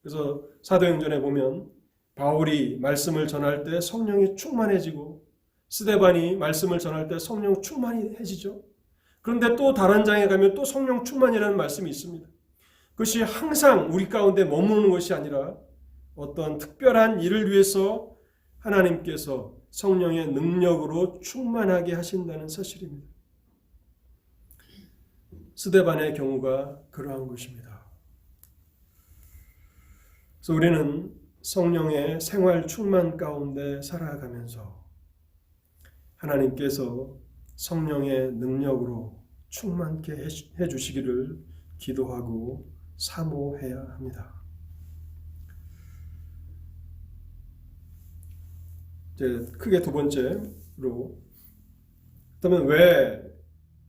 그래서 사도행전에 보면 바울이 말씀을 전할 때 성령이 충만해지고 스데반이 말씀을 전할 때 성령 충만해지죠. 그런데 또 다른 장에 가면 또 성령 충만이라는 말씀이 있습니다. 그것이 항상 우리 가운데 머무는 것이 아니라 어떤 특별한 일을 위해서 하나님께서 성령의 능력으로 충만하게 하신다는 사실입니다. 스데반의 경우가 그러한 것입니다. 그래서 우리는 성령의 생활 충만 가운데 살아가면서 하나님께서 성령의 능력으로 충만케 해주시기를 기도하고 사모해야 합니다. 이제 크게 두 번째로, 그렇다면 왜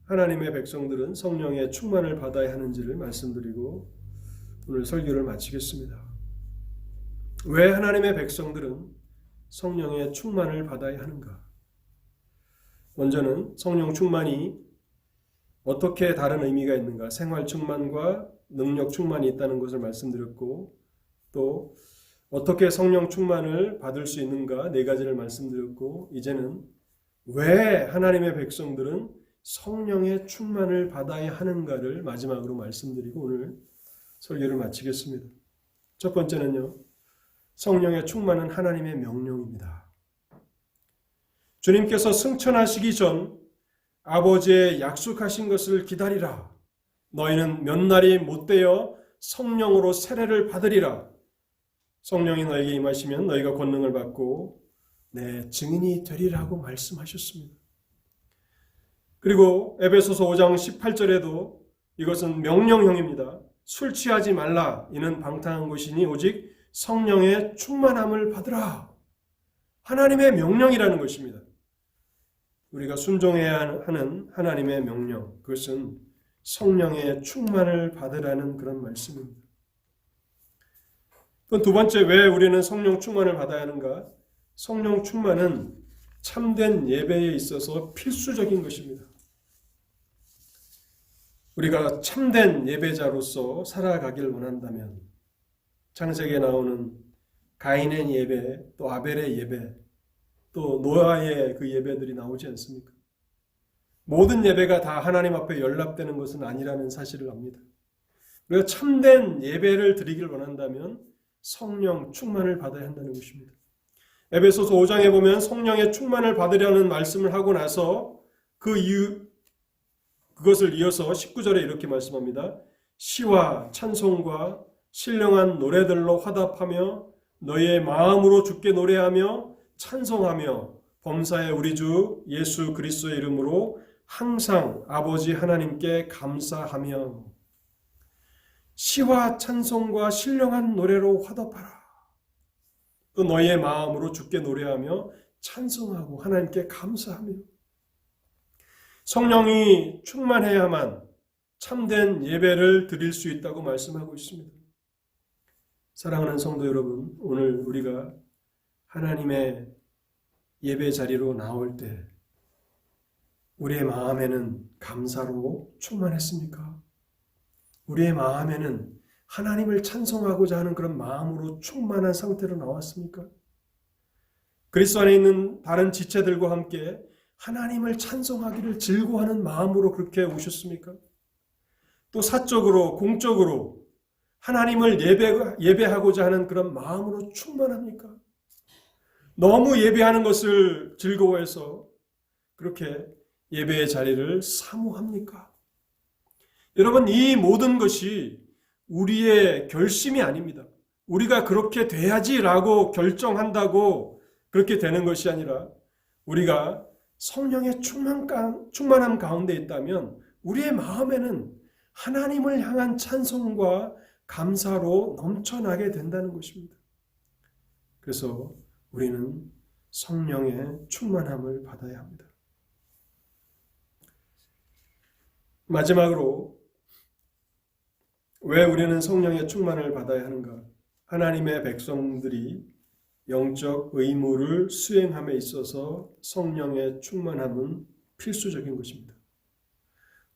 하나님의 백성들은 성령의 충만을 받아야 하는지를 말씀드리고 오늘 설교를 마치겠습니다. 왜 하나님의 백성들은 성령의 충만을 받아야 하는가? 먼저는 성령 충만이 어떻게 다른 의미가 있는가? 생활 충만과 능력 충만이 있다는 것을 말씀드렸고, 또 어떻게 성령 충만을 받을 수 있는가? 네 가지를 말씀드렸고, 이제는 왜 하나님의 백성들은 성령의 충만을 받아야 하는가를 마지막으로 말씀드리고 오늘 설교를 마치겠습니다. 첫 번째는요, 성령의 충만은 하나님의 명령입니다. 주님께서 승천하시기 전 아버지의 약속하신 것을 기다리라. 너희는 몇 날이 못되어 성령으로 세례를 받으리라. 성령이 너에게 임하시면 너희가 권능을 받고 내 증인이 되리라고 말씀하셨습니다. 그리고 에베소서 5장 18절에도 이것은 명령형입니다. 술 취하지 말라. 이는 방탕한 것이니 오직 성령의 충만함을 받으라. 하나님의 명령이라는 것입니다. 우리가 순종해야 하는 하나님의 명령, 그것은 성령의 충만을 받으라는 그런 말씀입니다. 또 두 번째, 왜 우리는 성령 충만을 받아야 하는가? 성령 충만은 참된 예배에 있어서 필수적인 것입니다. 우리가 참된 예배자로서 살아가길 원한다면 창세기에 나오는 가인의 예배, 또 아벨의 예배, 또 노아의 그 예배들이 나오지 않습니까? 모든 예배가 다 하나님 앞에 연락되는 것은 아니라는 사실을 압니다. 우리가 참된 예배를 드리길 원한다면 성령 충만을 받아야 한다는 것입니다. 에베소서 5장에 보면 성령의 충만을 받으려는 말씀을 하고 나서 그것을 이어서 19절에 이렇게 말씀합니다. 시와 찬송과 신령한 노래들로 화답하며 너희의 마음으로 주께 노래하며 찬송하며 범사의 우리 주 예수 그리스도의 이름으로 항상 아버지 하나님께 감사하며 시와 찬송과 신령한 노래로 화답하라. 또 너희의 마음으로 주께 노래하며 찬송하고 하나님께 감사하며 성령이 충만해야만 참된 예배를 드릴 수 있다고 말씀하고 있습니다. 사랑하는 성도 여러분, 오늘 우리가 하나님의 예배 자리로 나올 때 우리의 마음에는 감사로 충만했습니까? 우리의 마음에는 하나님을 찬송하고자 하는 그런 마음으로 충만한 상태로 나왔습니까? 그리스도 안에 있는 다른 지체들과 함께 하나님을 찬송하기를 즐거워하는 마음으로 그렇게 오셨습니까? 또 사적으로 공적으로 하나님을 예배하고자 하는 그런 마음으로 충만합니까? 너무 예배하는 것을 즐거워해서 그렇게 예배의 자리를 사모합니까? 여러분, 이 모든 것이 우리의 결심이 아닙니다. 우리가 그렇게 돼야지라고 결정한다고 그렇게 되는 것이 아니라 우리가 성령의 충만함 가운데 있다면 우리의 마음에는 하나님을 향한 찬송과 감사로 넘쳐나게 된다는 것입니다. 그래서 우리는 성령의 충만함을 받아야 합니다. 마지막으로 왜 우리는 성령의 충만을 받아야 하는가? 하나님의 백성들이 영적 의무를 수행함에 있어서 성령의 충만함은 필수적인 것입니다.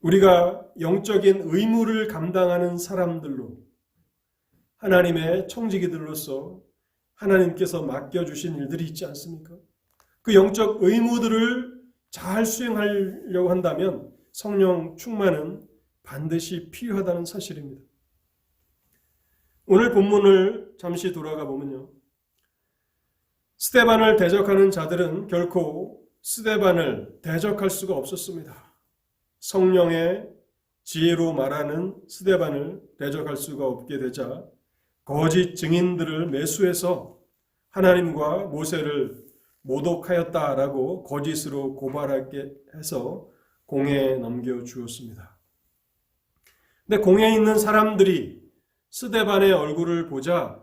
우리가 영적인 의무를 감당하는 사람들로 하나님의 청지기들로서 하나님께서 맡겨주신 일들이 있지 않습니까? 그 영적 의무들을 잘 수행하려고 한다면 성령 충만은 반드시 필요하다는 사실입니다. 오늘 본문을 잠시 돌아가 보면요. 스데반을 대적하는 자들은 결코 스데반을 대적할 수가 없었습니다. 성령의 지혜로 말하는 스데반을 대적할 수가 없게 되자 거짓 증인들을 매수해서 하나님과 모세를 모독하였다라고 거짓으로 고발하게 해서 공회에 넘겨주었습니다. 근데 공회에 있는 사람들이 스데반의 얼굴을 보자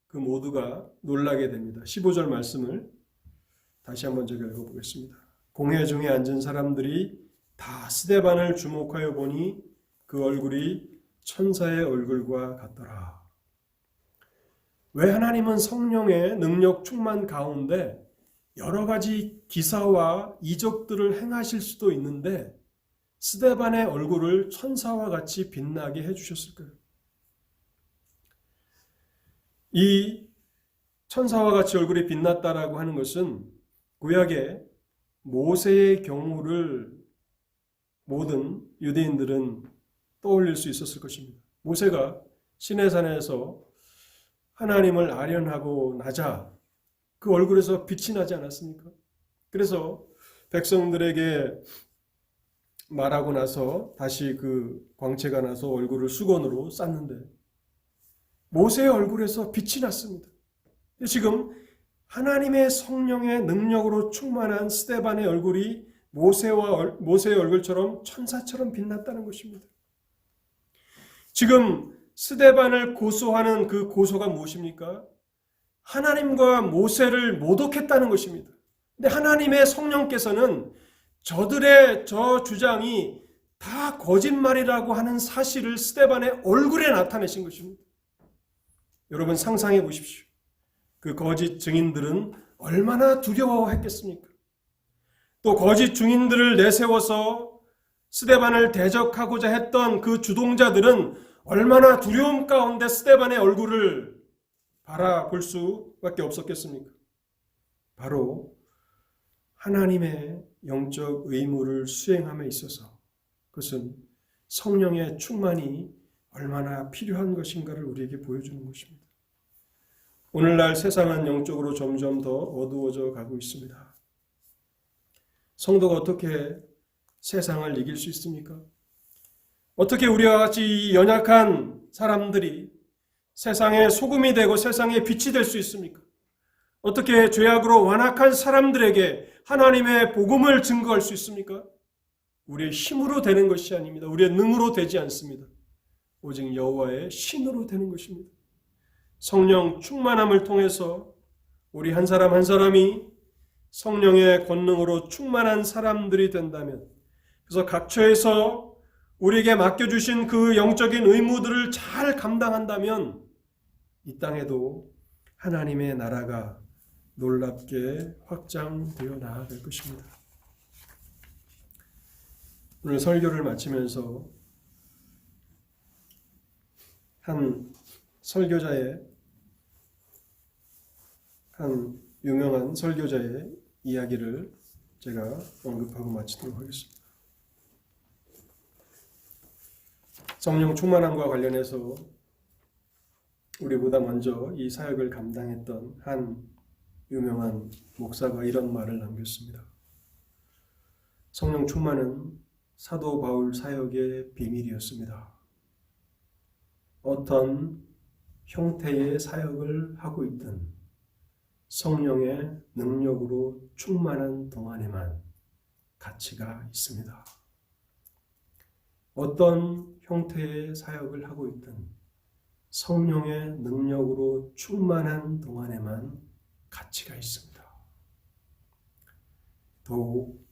그 모두가 놀라게 됩니다. 15절 말씀을 다시 한번 제가 읽어보겠습니다. 공회 중에 앉은 사람들이 다 스데반을 주목하여 보니 그 얼굴이 천사의 얼굴과 같더라. 왜 하나님은 성령의 능력 충만 가운데 여러 가지 기사와 이적들을 행하실 수도 있는데 스데반의 얼굴을 천사와 같이 빛나게 해주셨을까요? 이 천사와 같이 얼굴이 빛났다라고 하는 것은 구약의 모세의 경우를 모든 유대인들은 떠올릴 수 있었을 것입니다. 모세가 시내산에서 하나님을 아련하고 나자 그 얼굴에서 빛이 나지 않았습니까? 그래서 백성들에게 말하고 나서 다시 그 광채가 나서 얼굴을 수건으로 쌌는데 모세의 얼굴에서 빛이 났습니다. 지금 하나님의 성령의 능력으로 충만한 스데반의 얼굴이 모세의 얼굴처럼 천사처럼 빛났다는 것입니다. 지금 스데반을 고소하는 그 고소가 무엇입니까? 하나님과 모세를 모독했다는 것입니다. 근데 하나님의 성령께서는 저들의 저 주장이 다 거짓말이라고 하는 사실을 스데반의 얼굴에 나타내신 것입니다. 여러분 상상해 보십시오. 그 거짓 증인들은 얼마나 두려워했겠습니까? 또 거짓 증인들을 내세워서 스데반을 대적하고자 했던 그 주동자들은 얼마나 두려움 가운데 스데반의 얼굴을 바라볼 수밖에 없었겠습니까? 바로 하나님의 영적 의무를 수행함에 있어서 그것은 성령의 충만이 얼마나 필요한 것인가를 우리에게 보여주는 것입니다. 오늘날 세상은 영적으로 점점 더 어두워져 가고 있습니다. 성도가 어떻게 세상을 이길 수 있습니까? 어떻게 우리와 같이 이 연약한 사람들이 세상의 소금이 되고 세상의 빛이 될 수 있습니까? 어떻게 죄악으로 완악한 사람들에게 하나님의 복음을 증거할 수 있습니까? 우리의 힘으로 되는 것이 아닙니다. 우리의 능으로 되지 않습니다. 오직 여호와의 신으로 되는 것입니다. 성령 충만함을 통해서 우리 한 사람 한 사람이 성령의 권능으로 충만한 사람들이 된다면, 그래서 각처에서 우리에게 맡겨주신 그 영적인 의무들을 잘 감당한다면 이 땅에도 하나님의 나라가 놀랍게 확장되어 나아갈 것입니다. 오늘 설교를 마치면서 한 유명한 설교자의 이야기를 제가 언급하고 마치도록 하겠습니다. 성령 충만함과 관련해서 우리보다 먼저 이 사역을 감당했던 한 유명한 목사가 이런 말을 남겼습니다. 성령 충만은 사도 바울 사역의 비밀이었습니다. 어떤 형태의 사역을 하고 있든 성령의 능력으로 충만한 동안에만 가치가 있습니다. 어떤 형태의 사역을 하고 있든 성령의 능력으로 충만한 동안에만 가치가 있습니다. 더욱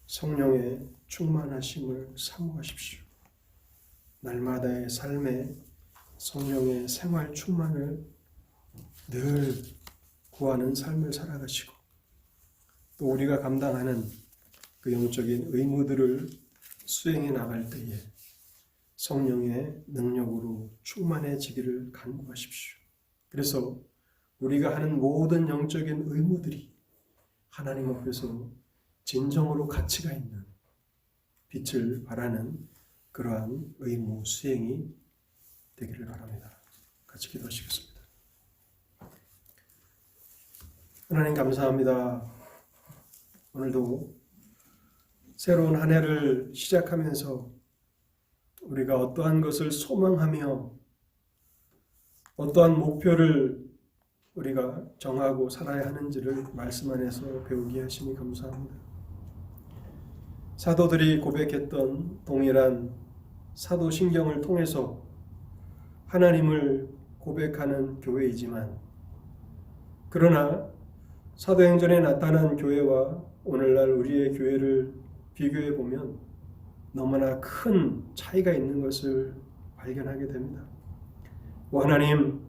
성령의 충만하심을 사모하십시오. 날마다의 삶에 성령의 생활 충만을 늘 구하는 삶을 살아가시고, 또 우리가 감당하는 그 영적인 의무들을 수행해 나갈 때에 성령의 능력으로 충만해지기를 간구하십시오. 그래서 우리가 하는 모든 영적인 의무들이 하나님 앞에서 진정으로 가치가 있는 빛을 발하는 그러한 의무 수행이 되기를 바랍니다. 같이 기도하시겠습니다. 하나님 감사합니다. 오늘도 새로운 한 해를 시작하면서 우리가 어떠한 것을 소망하며 어떠한 목표를 우리가 정하고 살아야 하는지를 말씀 안에서 배우게 하시니 감사합니다. 사도들이 고백했던 동일한 사도신경을 통해서 하나님을 고백하는 교회이지만, 그러나 사도행전에 나타난 교회와 오늘날 우리의 교회를 비교해 보면 너무나 큰 차이가 있는 것을 발견하게 됩니다. 하나님,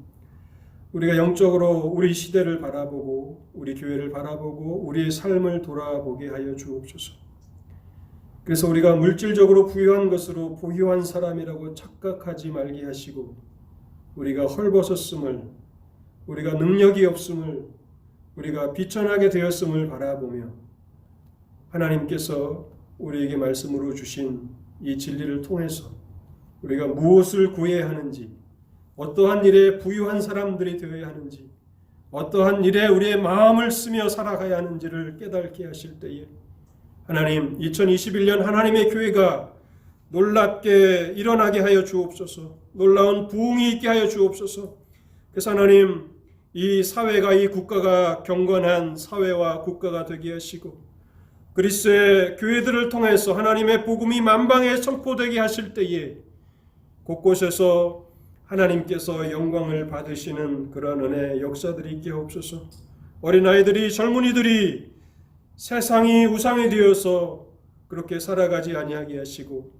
우리가 영적으로 우리 시대를 바라보고 우리 교회를 바라보고 우리의 삶을 돌아보게 하여 주옵소서. 그래서 우리가 물질적으로 부유한 것으로 부유한 사람이라고 착각하지 말게 하시고, 우리가 헐벗었음을, 우리가 능력이 없음을, 우리가 비천하게 되었음을 바라보며 하나님께서 우리에게 말씀으로 주신 이 진리를 통해서 우리가 무엇을 구해야 하는지, 어떠한 일에 부유한 사람들이 되어야 하는지, 어떠한 일에 우리의 마음을 쓰며 살아가야 하는지를 깨닫게 하실 때에 하나님, 2021년 하나님의 교회가 놀랍게 일어나게 하여 주옵소서. 놀라운 부흥이 있게 하여 주옵소서. 그래서 하나님, 이 사회가, 이 국가가 경건한 사회와 국가가 되게 하시고, 그리스도의 교회들을 통해서 하나님의 복음이 만방에 선포되게 하실 때에 곳곳에서 하나님께서 영광을 받으시는 그러한 은혜의 역사들이 있게 하옵소서. 어린아이들이, 젊은이들이 세상이 우상이 되어서 그렇게 살아가지 아니하게 하시고,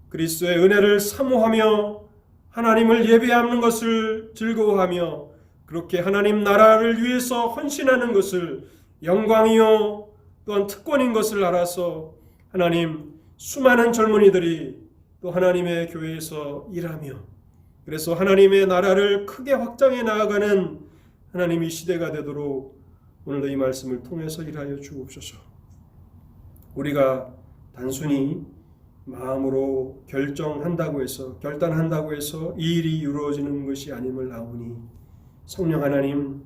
그리스도의 은혜를 사모하며 하나님을 예배하는 것을 즐거워하며 그렇게 하나님 나라를 위해서 헌신하는 것을 영광이요 또한 특권인 것을 알아서 하나님 수많은 젊은이들이 또 하나님의 교회에서 일하며 그래서 하나님의 나라를 크게 확장해 나아가는 하나님의 시대가 되도록 오늘도 이 말씀을 통해서 일하여 주옵소서. 우리가 단순히 마음으로 결단한다고 해서 이 일이 이루어지는 것이 아님을 아오니 성령 하나님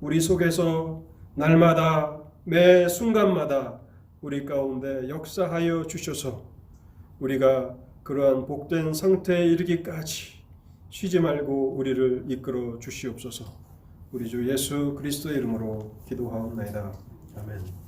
우리 속에서 날마다 매 순간마다 우리 가운데 역사하여 주셔서 우리가 그러한 복된 상태에 이르기까지 쉬지 말고 우리를 이끌어 주시옵소서. 우리 주 예수 그리스도의 이름으로 기도하옵나이다. 아멘.